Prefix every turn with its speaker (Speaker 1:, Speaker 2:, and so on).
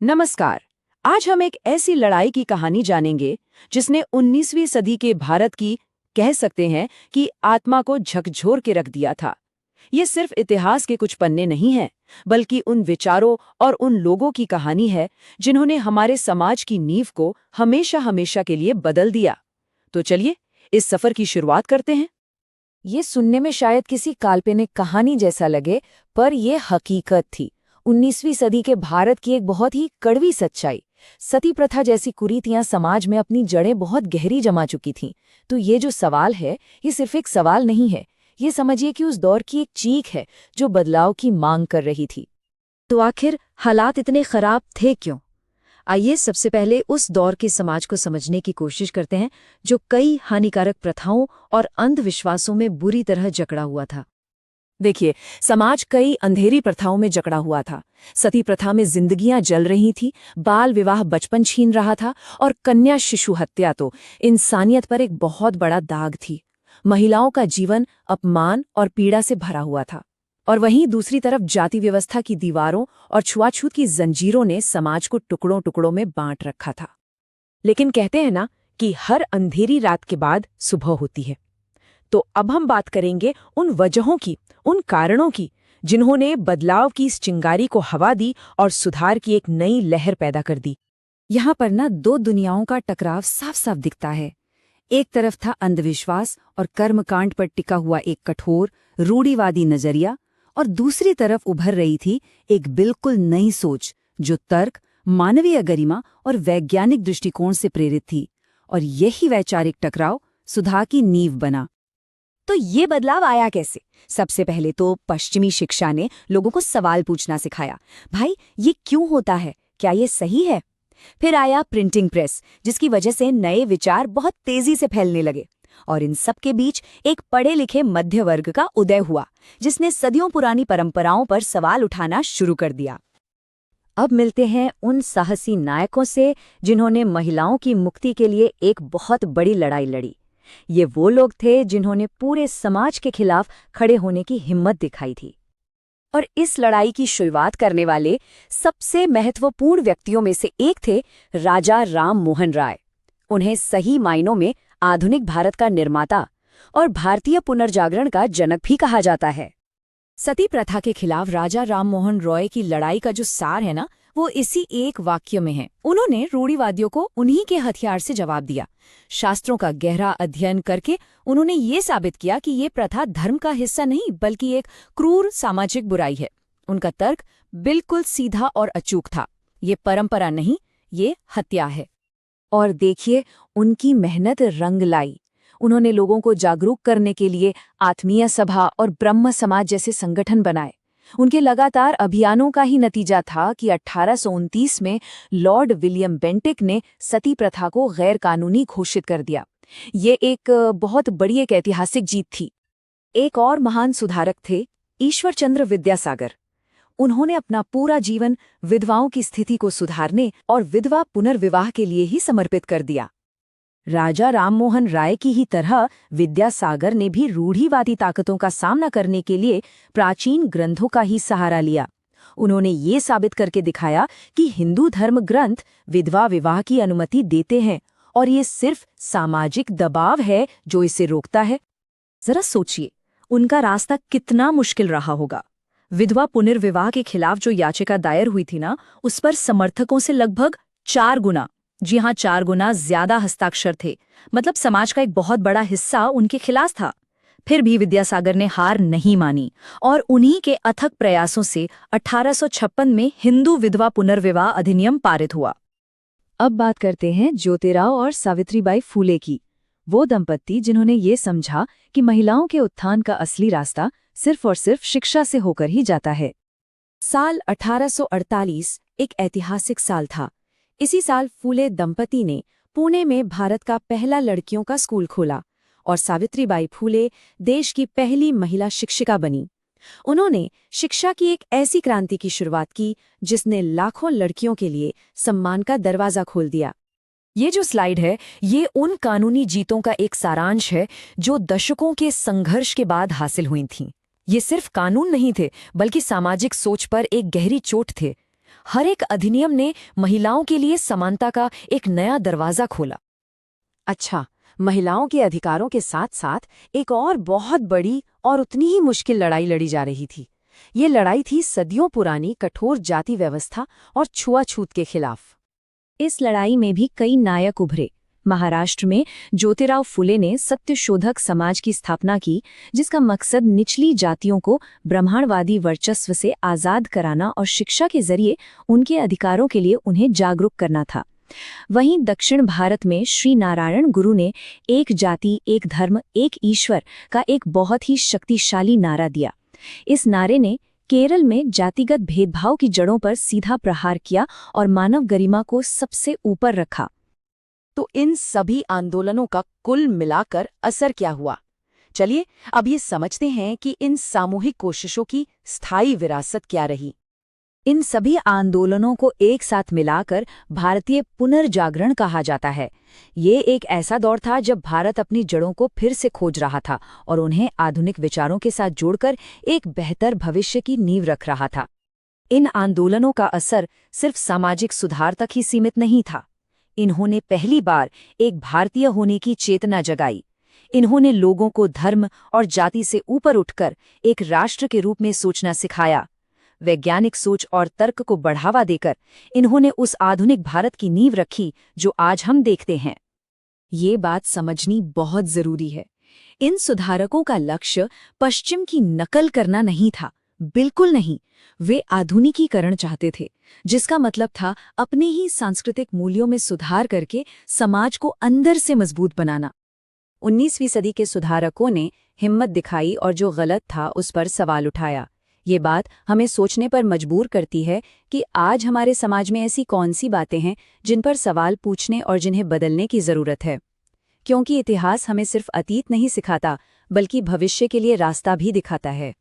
Speaker 1: नमस्कार। आज हम एक ऐसी लड़ाई की कहानी जानेंगे जिसने 19वीं सदी के भारत की कह सकते हैं कि आत्मा को झकझोर के रख दिया था। ये सिर्फ इतिहास के कुछ पन्ने नहीं हैं, बल्कि उन विचारों और उन लोगों की कहानी है जिन्होंने हमारे समाज की नींव को हमेशा हमेशा के लिए बदल दिया। तो चलिए इस सफर की शुरुआत करते हैं।
Speaker 2: ये सुनने में शायद किसी काल्पनिक कहानी जैसा लगे, पर ये हकीकत थी। 19वीं सदी के भारत की एक बहुत ही कड़वी सच्चाई। सती प्रथा जैसी कुरीतियां समाज में अपनी जड़ें बहुत गहरी जमा चुकी थीं। तो ये जो सवाल है, ये सिर्फ एक सवाल नहीं है। ये समझिए कि उस दौर की एक चीख है जो बदलाव की मांग कर रही थी। तो आखिर हालात इतने खराब थे क्यों? आइए सबसे पहले उस दौर के समाज को समझने की कोशिश करते हैं, जो कई हानिकारक प्रथाओं और अंधविश्वासों में बुरी तरह जकड़ा हुआ था।
Speaker 1: देखिए, समाज कई अंधेरी प्रथाओं में जकड़ा हुआ था। सती प्रथा में जिंदगियां जल रही थी, बाल विवाह बचपन छीन रहा था और कन्या शिशु हत्या तो इंसानियत पर एक बहुत बड़ा दाग थी। महिलाओं का जीवन अपमान और पीड़ा से भरा हुआ था। और वहीं दूसरी तरफ जाति व्यवस्था की दीवारों और छुआछूत की जंजीरों ने समाज को टुकड़ों टुकड़ों में बांट रखा था। लेकिन कहते हैं ना कि हर अंधेरी रात के बाद सुबह होती है। तो अब हम बात करेंगे उन वजहों की, उन कारणों की, जिन्होंने बदलाव की इस चिंगारी को हवा दी और सुधार की एक नई लहर पैदा कर दी।
Speaker 2: यहाँ पर ना दो दुनियाओं का टकराव साफ साफ दिखता है। एक तरफ था अंधविश्वास और कर्मकांड पर टिका हुआ एक कठोर रूढ़िवादी नजरिया, और दूसरी तरफ उभर रही थी एक बिल्कुल नई सोच जो तर्क, मानवीय गरिमा और वैज्ञानिक दृष्टिकोण से प्रेरित थी। और यही वैचारिक टकराव सुधार की नींव बना। तो ये बदलाव आया कैसे? सबसे पहले तो पश्चिमी शिक्षा ने लोगों को सवाल पूछना सिखाया। भाई, ये क्यों होता है? क्या ये सही है? फिर आया प्रिंटिंग प्रेस, जिसकी वजह से नए विचार बहुत तेजी से फैलने लगे। और इन सब के बीच एक पढ़े लिखे मध्य वर्ग का उदय हुआ, जिसने सदियों पुरानी परंपराओं पर सवाल उठाना शुरू कर दिया। अब मिलते हैं उन साहसी नायकों से जिन्होंने महिलाओं की मुक्ति के लिए एक बहुत बड़ी लड़ाई लड़ी। ये वो लोग थे जिन्होंने पूरे समाज के खिलाफ खड़े होने की हिम्मत दिखाई थी। और इस लड़ाई की शुरुआत करने वाले सबसे महत्वपूर्ण व्यक्तियों में से एक थे राजा राम मोहन राय। उन्हें सही मायनों में आधुनिक भारत का निर्माता और भारतीय पुनर्जागरण का जनक भी कहा जाता है। सती प्रथा के खिलाफ राजा राम मोहन रॉय की लड़ाई का जो सार है ना, वो इसी एक वाक्य में है। उन्होंने रूढ़िवादियों को उन्हीं के हथियार से जवाब दिया। शास्त्रों का गहरा अध्ययन करके उन्होंने ये साबित किया कि ये प्रथा धर्म का हिस्सा नहीं, बल्कि एक क्रूर सामाजिक बुराई है। उनका तर्क बिल्कुल सीधा और अचूक था। ये परंपरा नहीं, ये हत्या है। और देखिए, उनकी मेहनत रंग लाई। उन्होंने लोगों को जागरूक करने के लिए आत्मीय सभा और ब्रह्म समाज जैसे संगठन बनाए। उनके लगातार अभियानों का ही नतीजा था कि 1829 में लॉर्ड विलियम बेंटिक ने सती प्रथा को गैर कानूनी घोषित कर दिया। ये एक बहुत बड़ी एक ऐतिहासिक जीत थी। एक और महान सुधारक थे ईश्वरचंद्र विद्यासागर। उन्होंने अपना पूरा जीवन विधवाओं की स्थिति को सुधारने और विधवा पुनर्विवाह के लिए ही समर्पित कर दिया। राजा राममोहन राय की ही तरह विद्यासागर ने भी रूढ़िवादी ताकतों का सामना करने के लिए प्राचीन ग्रंथों का ही सहारा लिया। उन्होंने ये साबित करके दिखाया कि हिंदू धर्म ग्रंथ विधवा विवाह की अनुमति देते हैं और ये सिर्फ सामाजिक दबाव है जो इसे रोकता है। जरा सोचिए, उनका रास्ता कितना मुश्किल रहा होगा। विधवा पुनर्विवाह के खिलाफ जो याचिका दायर हुई थी ना, उस पर समर्थकों से लगभग 4 गुना, जी हाँ 4 गुना ज्यादा हस्ताक्षर थे। मतलब समाज का एक बहुत बड़ा हिस्सा उनके खिलाफ था। फिर भी विद्यासागर ने हार नहीं मानी और उन्हीं के अथक प्रयासों से 1856 में हिंदू विधवा पुनर्विवाह अधिनियम पारित हुआ। अब बात करते हैं ज्योतिराव और सावित्रीबाई फूले की। वो दंपत्ति जिन्होंने ये समझा कि महिलाओं के उत्थान का असली रास्ता सिर्फ और सिर्फ शिक्षा से होकर ही जाता है। साल 1848 एक ऐतिहासिक साल था। इसी साल फूले दंपति ने पुणे में भारत का पहला लड़कियों का स्कूल खोला और सावित्रीबाई फूले देश की पहली महिला शिक्षिका बनी। उन्होंने शिक्षा की एक ऐसी क्रांति की शुरुआत की जिसने लाखों लड़कियों के लिए सम्मान का दरवाजा खोल दिया। ये जो स्लाइड है, ये उन कानूनी जीतों का एक सारांश है जो दशकों के संघर्ष के बाद हासिल हुई थीं। ये सिर्फ कानून नहीं थे, बल्कि सामाजिक सोच पर एक गहरी चोट थे।
Speaker 1: हर एक अधिनियम ने महिलाओं के लिए समानता का एक नया दरवाजा खोला। अच्छा, महिलाओं के अधिकारों के साथ साथ एक और बहुत बड़ी और उतनी ही मुश्किल लड़ाई लड़ी जा रही थी। ये लड़ाई थी सदियों पुरानी कठोर जाति व्यवस्था और छुआछूत के खिलाफ।
Speaker 2: इस लड़ाई में भी कई नायक उभरे। महाराष्ट्र में ज्योतिराव फुले ने सत्यशोधक समाज की स्थापना की, जिसका मकसद निचली जातियों को ब्राह्मणवादी वर्चस्व से आज़ाद कराना और शिक्षा के जरिए उनके अधिकारों के लिए उन्हें जागरूक करना था। वहीं दक्षिण भारत में श्री नारायण गुरु ने एक जाति, एक धर्म, एक ईश्वर का एक बहुत ही शक्तिशाली नारा दिया। इस नारे ने केरल में जातिगत भेदभाव की जड़ों पर सीधा प्रहार किया और मानव गरिमा को सबसे ऊपर रखा।
Speaker 1: तो इन सभी आंदोलनों का कुल मिलाकर असर क्या हुआ? चलिए अब ये समझते हैं कि इन सामूहिक कोशिशों की स्थायी विरासत क्या रही।
Speaker 2: इन सभी आंदोलनों को एक साथ मिलाकर भारतीय पुनर्जागरण कहा जाता है। ये एक ऐसा दौर था जब भारत अपनी जड़ों को फिर से खोज रहा था और उन्हें आधुनिक विचारों के साथ जोड़कर एक बेहतर भविष्य की नींव रख रहा था। इन आंदोलनों का असर सिर्फ सामाजिक सुधार तक ही सीमित नहीं था। इन्होंने पहली बार एक भारतीय होने की चेतना जगाई। इन्होंने लोगों को धर्म और जाति से ऊपर उठकर एक राष्ट्र के रूप में सोचना सिखाया। वैज्ञानिक सोच और तर्क को बढ़ावा देकर इन्होंने उस आधुनिक भारत की नींव रखी जो आज हम देखते हैं। ये बात समझनी बहुत जरूरी है। इन सुधारकों का लक्ष्य पश्चिम की नकल करना नहीं था, बिल्कुल नहीं। वे आधुनिकीकरण चाहते थे, जिसका मतलब था अपने ही सांस्कृतिक मूल्यों में सुधार करके समाज को अंदर से मजबूत बनाना। 19वीं सदी के सुधारकों ने हिम्मत दिखाई और जो गलत था उस पर सवाल उठाया। ये बात हमें सोचने पर मजबूर करती है कि आज हमारे समाज में ऐसी कौन सी बातें हैं जिन पर सवाल पूछने और जिन्हें बदलने की ज़रूरत है। क्योंकि इतिहास हमें सिर्फ अतीत नहीं सिखाता, बल्कि भविष्य के लिए रास्ता भी दिखाता है।